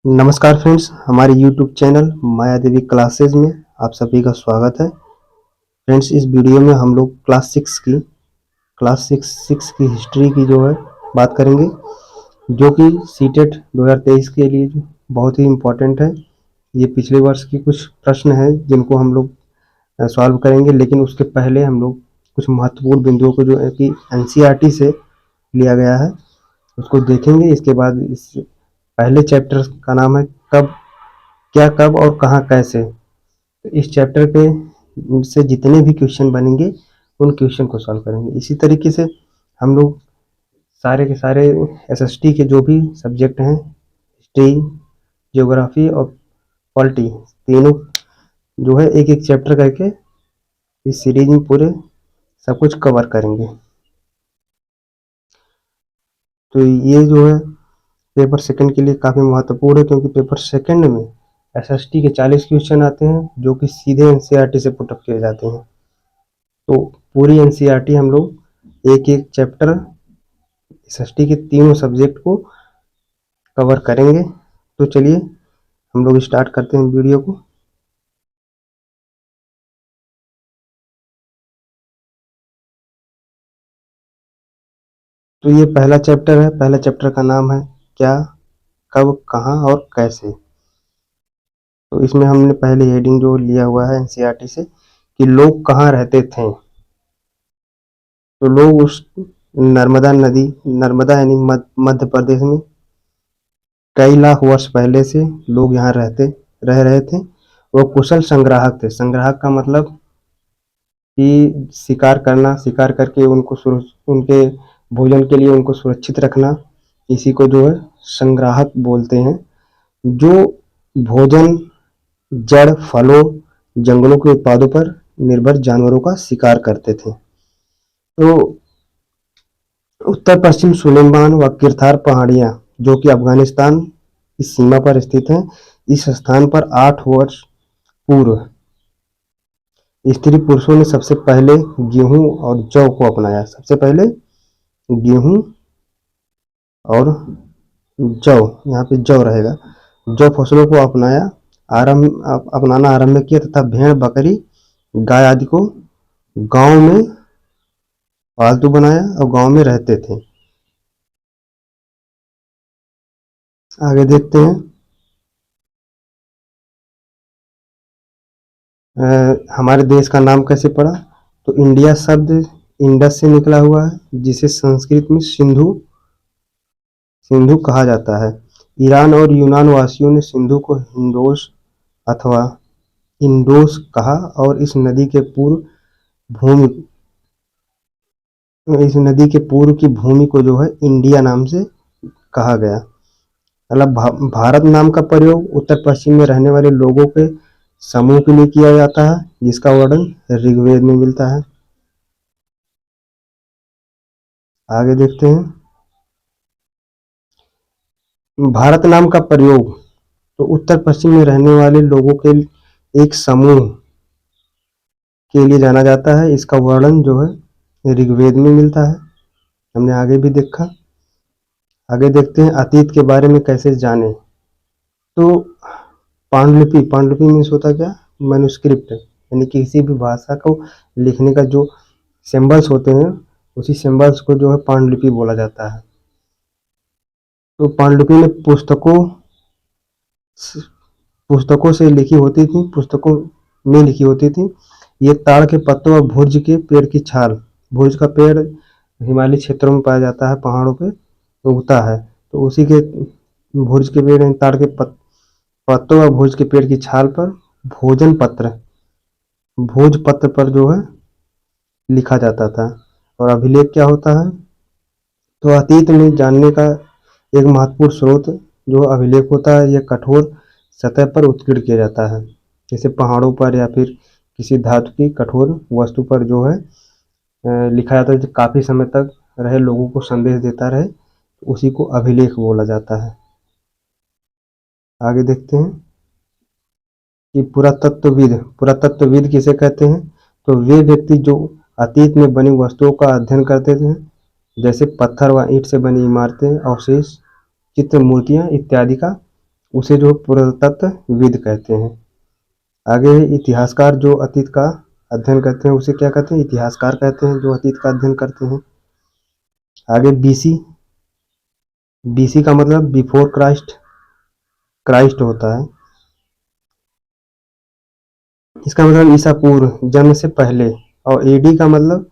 नमस्कार फ्रेंड्स, हमारे YouTube channel माया देवी classes में आप सभी का स्वागत है। फ्रेंड्स, इस वीडियो में हम लोग क्लास सिक्स की हिस्ट्री की जो है बात करेंगे, जो कि सीटेट 2023 के लिए जो बहुत ही इम्पोर्टेंट है। ये पिछले वर्ष की कुछ प्रश्न है जिनको हम लोग सॉल्व करेंगे, लेकिन उसके पहले हम लोग कुछ महत्वपूर्ण बिंदुओं को जो है कि NCERT से लिया गया है उसको देखेंगे। इसके बाद इस पहले चैप्टर का नाम है कब और कहाँ कैसे। तो इस चैप्टर के से जितने भी क्वेश्चन बनेंगे उन क्वेश्चन को सॉल्व करेंगे। इसी तरीके से हम लोग सारे के सारे SST के जो भी सब्जेक्ट हैं, हिस्ट्री, ज्योग्राफी और पॉलिटी, तीनों जो है एक एक चैप्टर करके इस सीरीज में पूरे सब कुछ कवर करेंगे। तो ये जो है पेपर सेकंड के लिए काफ़ी महत्वपूर्ण है, क्योंकि पेपर सेकंड में SST के 40 क्वेश्चन आते हैं जो कि सीधे NCERT से पुटअप किए जाते हैं। तो पूरी NCERT हम लोग एक एक चैप्टर SST के तीनों सब्जेक्ट को कवर करेंगे। तो चलिए हम लोग स्टार्ट करते हैं वीडियो को। तो ये पहला चैप्टर है। पहला चैप्टर का नाम है क्या, कब, कहाँ और कैसे। तो इसमें हमने पहले हेडिंग जो लिया हुआ है NCERT से कि लोग कहाँ रहते थे। तो लोग उस नर्मदा यानी मध्य प्रदेश में कई लाख वर्ष पहले से लोग यहाँ रह रहे थे। वो कुशल संग्राहक थे। संग्राहक का मतलब कि शिकार करना, शिकार करके उनके भोजन के लिए उनको सुरक्षित रखना, इसी को जो है संग्राहक बोलते हैं। जो भोजन, जड़, फलों, जंगलों के उत्पादों पर निर्भर जानवरों का शिकार करते थे। तो उत्तर पश्चिम सुलेमान व किरथार पहाड़ियां, जो कि अफगानिस्तान की सीमा पर स्थित हैं, इस स्थान पर 8 वर्ष पूर्व स्त्री पुरुषों ने सबसे पहले गेहूं और जौ को अपनाया। सबसे पहले गेहूं और जौ, यहाँ पे जौ रहेगा, जौ फसलों को अपनाना आरंभ किया तथा भेड़, बकरी, गाय आदि को गांव में पालतू बनाया और गांव में रहते थे। आगे देखते हैं। हमारे देश का नाम कैसे पड़ा। तो इंडिया शब्द इंडस से निकला हुआ है, जिसे संस्कृत में सिंधु कहा जाता है। ईरान और यूनान वासियों ने सिंधु को हिंदोस अथवा इंडोस कहा और इस नदी के पूर्व की भूमि को जो है इंडिया नाम से कहा गया। मतलब भारत नाम का प्रयोग उत्तर पश्चिम में रहने वाले लोगों के समूह के लिए किया जाता है, जिसका वर्णन ऋग्वेद में मिलता है। आगे देखते हैं। भारत नाम का प्रयोग तो उत्तर पश्चिम में रहने वाले लोगों के एक समूह के लिए जाना जाता है। इसका वर्णन जो है ऋग्वेद में मिलता है, हमने आगे भी देखा। आगे देखते हैं अतीत के बारे में कैसे जाने। तो पांडुलिपि मीन्स होता क्या, मैन्युस्क्रिप्ट, यानी कि किसी भी भाषा को लिखने का जो सिंबल्स होते हैं, उसी सिंबल्स को जो है पांडुलिपि बोला जाता है। तो पांडुलिपि में पुस्तकों में लिखी होती थी। ये ताड़ के पत्तों और भुर्ज के पेड़ की छाल, भुर्ज का पेड़ हिमालय क्षेत्रों में पाया जाता है, पहाड़ों पे उगता है। तो उसी के भुर्ज के पेड़, ताड़ के पत्तों और भुर्ज के पेड़ की छाल पर भोजपत्र पर जो है लिखा जाता था। और अभिलेख क्या होता है। तो अतीत में जानने का एक महत्वपूर्ण स्रोत जो अभिलेख होता है, यह कठोर सतह पर उत्कीर्ण किया जाता है, जैसे पहाड़ों पर या फिर किसी धातु की कठोर वस्तु पर जो है लिखा जाता है, जो काफी समय तक रहे, लोगों को संदेश देता रहे, उसी को अभिलेख बोला जाता है। आगे देखते हैं कि पुरातत्वविद किसे कहते हैं। तो वे व्यक्ति जो अतीत में बनी वस्तुओं का अध्ययन करते थे, जैसे पत्थर व ईंट से बनी इमारतें, अवशेष, चित्र, मूर्तियां इत्यादि का उसे जो पुरातत्वविद कहते हैं। आगे इतिहासकार जो अतीत का अध्ययन करते हैं उसे क्या कहते हैं? इतिहासकार कहते हैं, जो अतीत का अध्ययन करते हैं। आगे बीसी, बीसी का मतलब बिफोर क्राइस्ट, क्राइस्ट होता है। इसका मतलब ईसा पूर्व, जन्म से पहले। और एडी का मतलब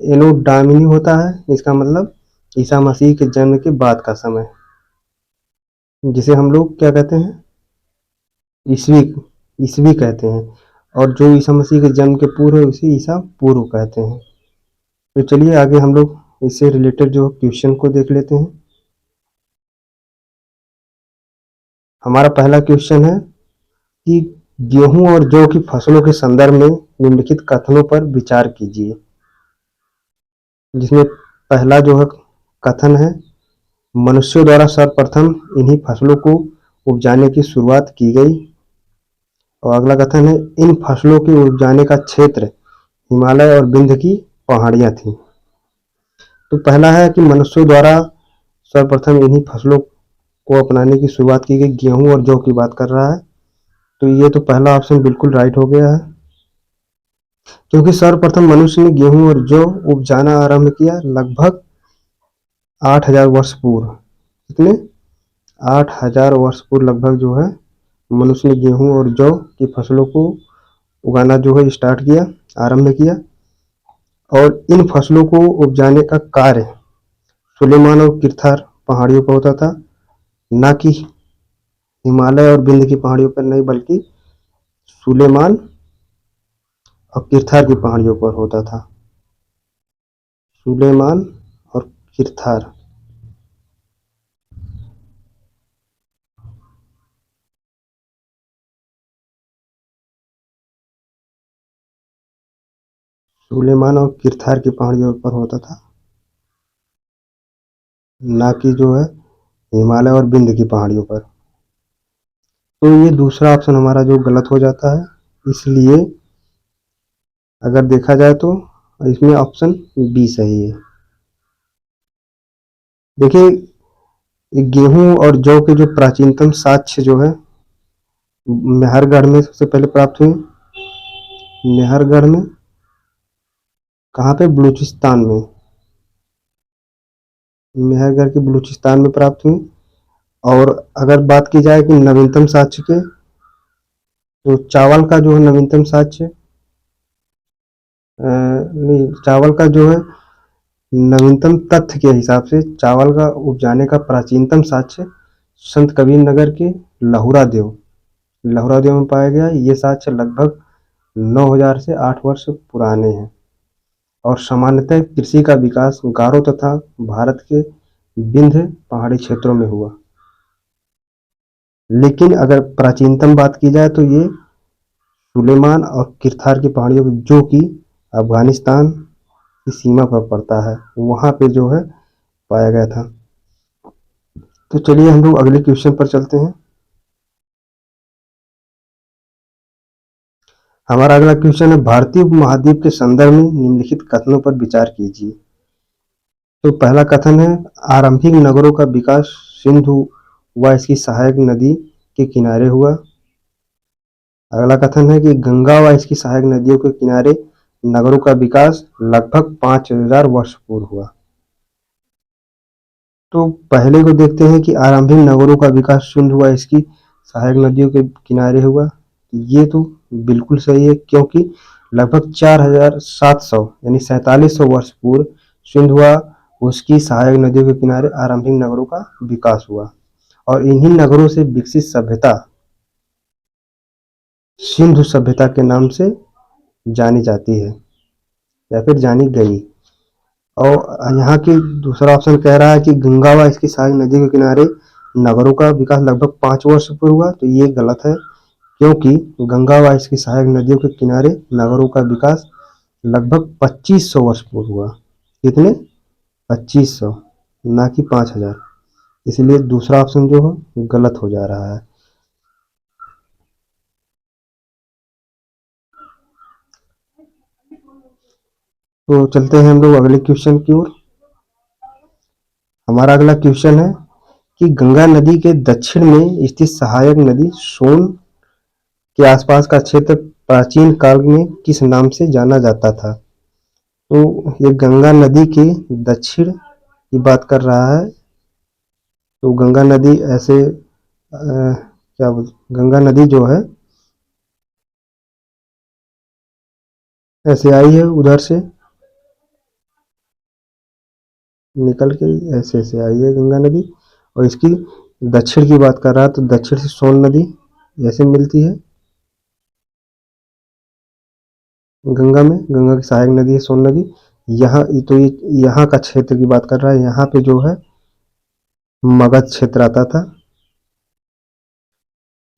एनो डामिनी होता है, इसका मतलब ईसा मसीह के जन्म के बाद का समय, जिसे हम लोग क्या कहते हैं? ईसवी, ईसवी कहते हैं। और जो ईसा मसीह के जन्म के पूर्व है उसे ईसा पूर्व कहते हैं। तो चलिए आगे हम लोग इससे रिलेटेड जो क्वेश्चन को देख लेते हैं। हमारा पहला क्वेश्चन है कि गेहूं और जौ की फसलों के संदर्भ में निम्नलिखित कथनों पर विचार कीजिए। जिसमें पहला जो है कथन है, मनुष्यों द्वारा सर्वप्रथम इन्हीं फसलों को उपजाने की शुरुआत की गई। और अगला कथन है, इन फसलों के उपजाने का क्षेत्र हिमालय और विंध्य की पहाड़ियां थी। तो पहला है कि मनुष्यों द्वारा सर्वप्रथम इन्हीं फसलों को अपनाने की शुरुआत की गई, गेहूं और जौ की बात कर रहा है। तो ये तो पहला ऑप्शन बिल्कुल राइट हो गया है, क्योंकि सर्वप्रथम मनुष्य ने गेहूं और जौ उपजाना आरंभ किया लगभग 8,000 वर्ष पूर्व। कितने? 8,000 वर्ष पूर्व लगभग जो है मनुष्य ने गेहूं और जौ की फसलों को उगाना जो है स्टार्ट किया, आरंभ किया। और इन फसलों को उपजाने का कार्य सुलेमान और किरथार पहाड़ियों पर होता था, ना कि हिमालय और विंध्य की पहाड़ियों पर नहीं, बल्कि सुलेमान और किरथार की पहाड़ियों पर होता था। सुलेमान और किरथार। सुलेमान और किरथार की पहाड़ियों पर होता था, ना कि जो है हिमालय और विंध्य की पहाड़ियों पर। तो ये दूसरा ऑप्शन हमारा जो गलत हो जाता है, इसलिए अगर देखा जाए तो इसमें ऑप्शन बी सही है। देखिए, गेहूं और जौ के जो प्राचीनतम साक्ष्य जो है मेहरगढ़ में सबसे पहले प्राप्त हुए। मेहरगढ़ में, कहाँ पे? बलूचिस्तान में। मेहरगढ़ के बलूचिस्तान में प्राप्त हुए। और अगर बात की जाए कि नवीनतम साक्ष्य के, तो चावल का जो है नवीनतम साक्ष्य, नहीं, चावल का जो है नवीनतम तथ्य के हिसाब से चावल का उपजाने का प्राचीनतम साक्ष्य संत कबीर नगर के लहुरा देव, लहुरा देव में पाया गया। ये साक्ष्य लगभग 9,000 से 8 वर्ष पुराने हैं। और सामान्यतः कृषि का विकास गारो तथा भारत के विंध्य पहाड़ी क्षेत्रों में हुआ। लेकिन अगर प्राचीनतम बात की जाए तो ये सुलेमान और किरथार की पहाड़ियों में, जो कि अफगानिस्तान की सीमा पर पड़ता है, वहां पे जो है पाया गया था। तो चलिए हम लोग अगले क्वेश्चन पर चलते हैं। हमारा अगला क्वेश्चन है, भारतीय उपमहाद्वीप के संदर्भ में निम्नलिखित कथनों पर विचार कीजिए। तो पहला कथन है, आरंभिक नगरों का विकास सिंधु व इसकी सहायक नदी के किनारे हुआ। अगला कथन है कि गंगा व इसकी सहायक नदियों के किनारे नगरों का विकास लगभग 5,000 वर्ष पूर्व हुआ। तो पहले को देखते हैं कि आरंभिक नगरों का विकास सिंधु व इसकी सहायक नदियों के किनारे हुआ। ये तो बिल्कुल सही है, क्योंकि लगभग 4,700 यानी 4,700 वर्ष पूर्व सिंधु व उसकी सहायक नदियों के किनारे आरंभिक नगरों का विकास हुआ। और इन्हीं नगरों से विकसित सभ्यता सिंधु सभ्यता के नाम से जानी जाती है, या फिर जानी गई। और यहाँ की दूसरा ऑप्शन कह रहा है कि गंगा व इसकी सहायक नदी के किनारे नगरों का विकास लगभग 5 वर्ष पूर्व हुआ। तो ये गलत है, क्योंकि गंगा व इसकी सहायक नदियों के किनारे नगरों का विकास लगभग 2,500 वर्ष पूर्व हुआ। कितने? 2,500, ना कि 5,000। इसलिए दूसरा ऑप्शन जो है गलत हो जा रहा है। तो चलते हैं हम लोग अगले क्वेश्चन की ओर। हमारा अगला क्वेश्चन है कि गंगा नदी के दक्षिण में स्थित सहायक नदी सोन के आसपास का क्षेत्र प्राचीन काल में किस नाम से जाना जाता था? तो ये गंगा नदी के दक्षिण की बात कर रहा है। तो गंगा नदी ऐसे क्या बोल, गंगा नदी जो है ऐसे आई है उधर से निकल के, ऐसे ऐसे आई है गंगा नदी, और इसकी दक्षिण की बात कर रहा है तो दक्षिण से सोन नदी ऐसे मिलती है गंगा में। गंगा की सहायक नदी है सोन नदी। यहाँ तो ये यहाँ का क्षेत्र की बात कर रहा है, यहाँ पे जो है मगध क्षेत्र आता था।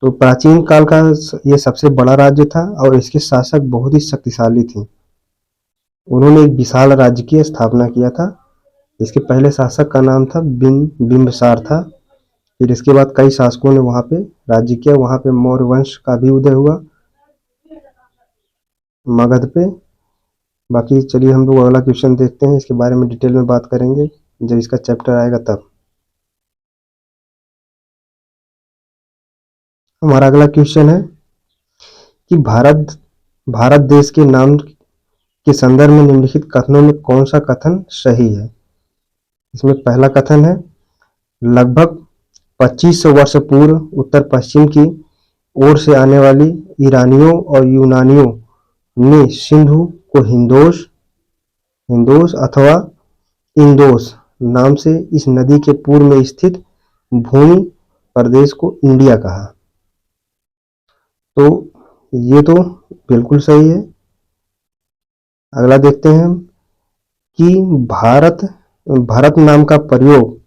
तो प्राचीन काल का ये सबसे बड़ा राज्य था और इसके शासक बहुत ही शक्तिशाली थे। उन्होंने एक विशाल राज्य की स्थापना किया था। इसके पहले शासक का नाम था बिंबिसार था। फिर इसके बाद कई शासकों ने वहां पे राज्य किया। वहां पे मौर्य वंश का भी उदय हुआ मगध पे। बाकी चलिए हम लोग अगला क्वेश्चन देखते हैं, इसके बारे में डिटेल में बात करेंगे जब इसका चैप्टर आएगा तब। हमारा अगला क्वेश्चन है कि भारत देश के नाम के संदर्भ में निम्नलिखित कथनों में कौन सा कथन सही है? इसमें पहला कथन है, लगभग 2500 वर्ष पूर्व उत्तर पश्चिम की ओर से आने वाली ईरानियों और यूनानियों ने सिंधु को हिंदोस अथवा इंदोस नाम से इस नदी के पूर्व में स्थित भूमि प्रदेश को इंडिया कहा। तो ये तो बिल्कुल सही है। अगला देखते हैं हम कि भारत नाम का प्रयोग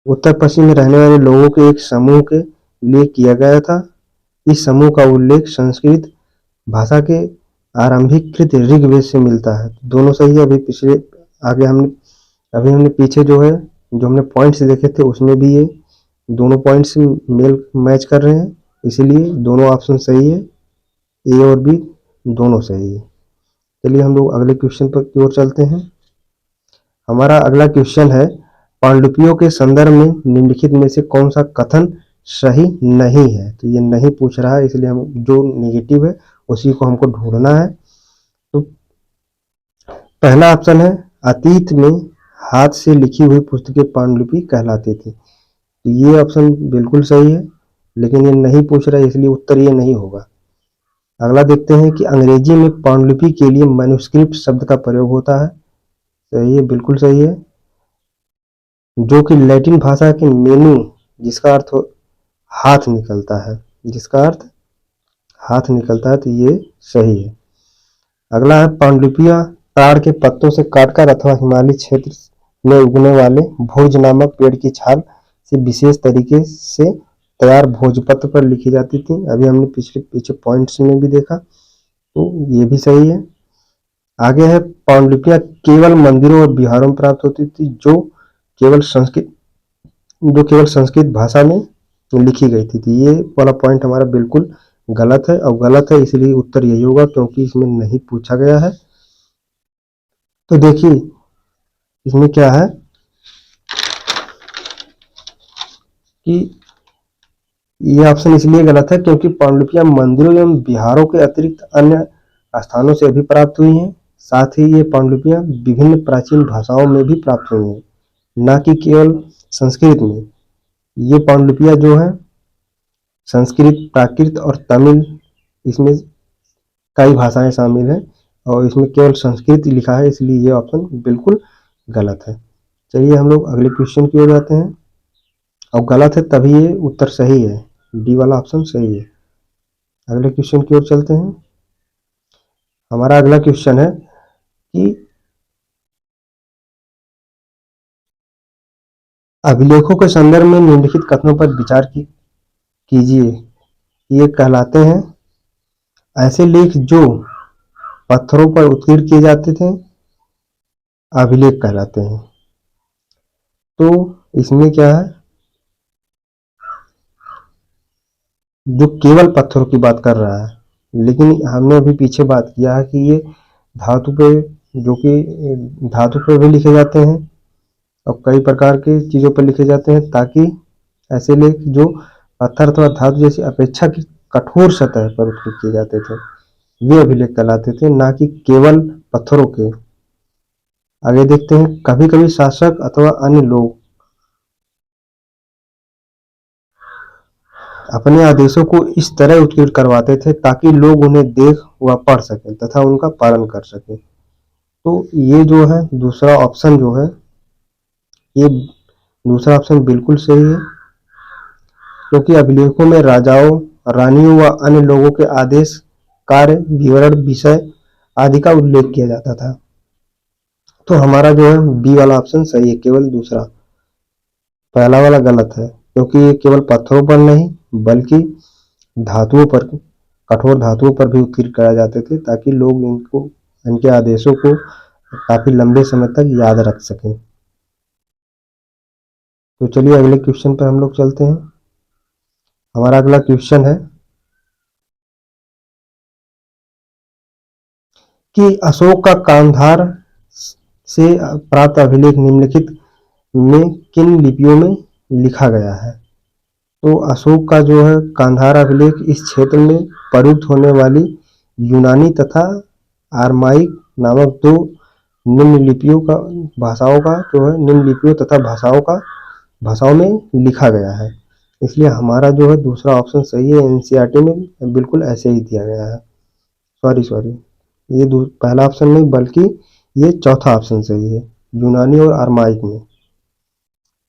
उत्तर पश्चिम में रहने वाले लोगों के एक समूह के लिए किया गया था। इस समूह का उल्लेख संस्कृत भाषा के आरंभिक कृत ऋग्वेद से मिलता है। दोनों सही है। अभी हमने पीछे जो हमने पॉइंट्स देखे थे उसमें भी ये दोनों पॉइंट्स मेल मैच कर रहे हैं, इसीलिए दोनों ऑप्शन सही है। ए और बी दोनों सही है। चलिए हम लोग अगले क्वेश्चन पर की ओर चलते हैं। हमारा अगला क्वेश्चन है, पांडुलिपियों के संदर्भ में निम्नलिखित में से कौन सा कथन सही नहीं है? तो ये नहीं पूछ रहा है, इसलिए हम जो नेगेटिव है उसी को हमको ढूंढना है। तो पहला ऑप्शन है, अतीत में हाथ से लिखी हुई पुस्तकें पांडुलिपि कहलाती थी। तो ये ऑप्शन बिल्कुल सही है, लेकिन ये नहीं पूछ रहा है, इसलिए उत्तर ये नहीं होगा। अगला देखते हैं कि अंग्रेजी में पांडुलिपि के लिए मैन्युस्क्रिप्ट शब्द का प्रयोग होता है। सही है, बिल्कुल सही है, जो कि लैटिन भाषा के मेनू जिसका अर्थ हाथ निकलता है, तो ये सही है। अगला है, पांडुलिपियां ताड़ के पत्तों से काटकर अथवा हिमालय क्षेत्र में उगने वाले भोज नामक पेड़ की छाल से विशेष तरीके से तैयार भोजपत्र पर लिखी जाती थी। अभी हमने पीछे पॉइंट्स में भी देखा, तो ये भी सही है। आगे है, पांडुलिपियां केवल मंदिरों और बिहारों में प्राप्त होती थी जो केवल संस्कृत भाषा में लिखी गई थी। ये वाला पॉइंट हमारा बिल्कुल गलत है, और गलत है इसलिए उत्तर यही होगा क्योंकि इसमें नहीं पूछा गया है। तो देखिए इसमें क्या है कि ये ऑप्शन इसलिए गलत है क्योंकि पांडुलिपियां मंदिरों एवं बिहारों के अतिरिक्त अन्य स्थानों से भी प्राप्त हुई हैं। साथ ही ये पांडुलिपियां विभिन्न प्राचीन भाषाओं में भी प्राप्त हुई हैं, न कि केवल संस्कृत में। ये पांडुलिपियां जो है संस्कृत, प्राकृत और तमिल, इसमें कई भाषाएं शामिल हैं और इसमें केवल संस्कृत लिखा है, इसलिए ये ऑप्शन बिल्कुल गलत है। चलिए हम लोग अगले क्वेश्चन की ओर जाते हैं, और गलत है तभी ये उत्तर सही है, डी वाला ऑप्शन सही है। अगले क्वेश्चन की ओर चलते हैं। हमारा अगला क्वेश्चन है कि अभिलेखों के संदर्भ में निम्नलिखित कथनों पर विचार कीजिए। ये कहलाते हैं ऐसे लेख जो पत्थरों पर उत्कीर्ण किए जाते थे, अभिलेख कहलाते हैं। तो इसमें क्या है, जो केवल पत्थरों की बात कर रहा है, लेकिन हमने अभी पीछे बात किया है कि ये धातु पे भी लिखे जाते हैं और कई प्रकार की चीज़ों पर लिखे जाते हैं, ताकि ऐसे लेख जो पत्थर अथवा धातु जैसी अपेक्षाकृत कठोर सतह पर उपयोग किए जाते थे, वे अभिलेख कहलाते थे, ना कि केवल पत्थरों के। आगे देखते हैं, कभी कभी शासक अथवा अन्य लोग अपने आदेशों को इस तरह उत्कीर्ण करवाते थे ताकि लोग उन्हें देख व पढ़ सकें तथा उनका पालन कर सकें। तो ये जो है दूसरा ऑप्शन जो है, ये दूसरा ऑप्शन बिल्कुल सही है, क्योंकि अभिलेखों में राजाओं, रानियों व अन्य लोगों के आदेश, कार्य, विवरण, विषय आदि का उल्लेख किया जाता था। तो हमारा जो है बी वाला ऑप्शन सही है, केवल दूसरा, पहला वाला गलत है, क्योंकि ये केवल पत्थरों पर नहीं बल्कि धातुओं पर, कठोर धातुओं पर भी उत्कीर्ण कराए जाते थे, ताकि लोग इनके आदेशों को काफी लंबे समय तक याद रख सकें। तो चलिए अगले क्वेश्चन पर हम लोग चलते हैं। हमारा अगला क्वेश्चन है कि अशोक का कांधार से प्राप्त अभिलेख निम्नलिखित में किन लिपियों में लिखा गया है? तो अशोक का जो है कांधार अभिलेख इस क्षेत्र में प्रयुक्त होने वाली यूनानी तथा आरमाइक नामक दो निम्न लिपियों का भाषाओं का जो है निम्न लिपियों तथा भाषाओं में लिखा गया है। इसलिए हमारा जो है दूसरा ऑप्शन सही है। एनसीईआरटी में बिल्कुल ऐसे ही दिया गया है। सॉरी, ये पहला ऑप्शन नहीं बल्कि ये चौथा ऑप्शन सही है, यूनानी और आरमाइक में।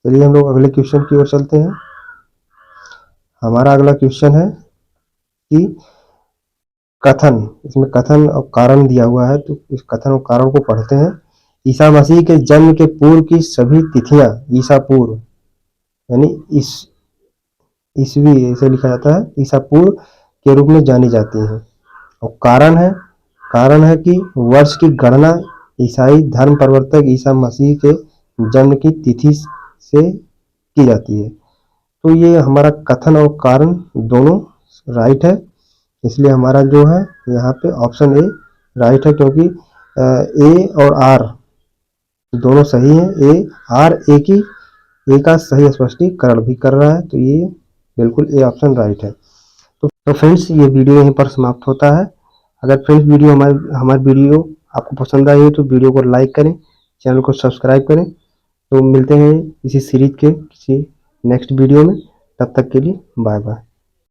चलिए हम लोग अगले क्वेश्चन की ओर चलते हैं। हमारा अगला क्वेश्चन है कि कथन, इसमें कथन और कारण दिया हुआ है, तो इस कथन और कारण को पढ़ते हैं। ईसा मसीह के जन्म के पूर्व की सभी तिथियां ईसा पूर्व यानी ईसवी ऐसे लिखा जाता है, ईसा पूर्व के रूप में जानी जाती हैं। और कारण है कि वर्ष की गणना ईसाई धर्म प्रवर्तक ईसा मसीह के जन्म की तिथि से की जाती है। तो ये हमारा कथन और कारण दोनों राइट है, इसलिए हमारा जो है यहाँ पे ऑप्शन ए राइट है, क्योंकि ए और आर दोनों सही है। ए का सही स्पष्टीकरण भी कर रहा है, तो ये बिल्कुल ए ऑप्शन राइट है। तो फ्रेंड्स ये वीडियो यहीं पर समाप्त होता है। अगर फ्रेंड्स वीडियो हमारी वीडियो आपको पसंद आई हो तो वीडियो को लाइक करें, चैनल को सब्सक्राइब करें। तो मिलते हैं इसी सीरीज के किसी नेक्स्ट वीडियो में, तब तक के लिए बाय बाय।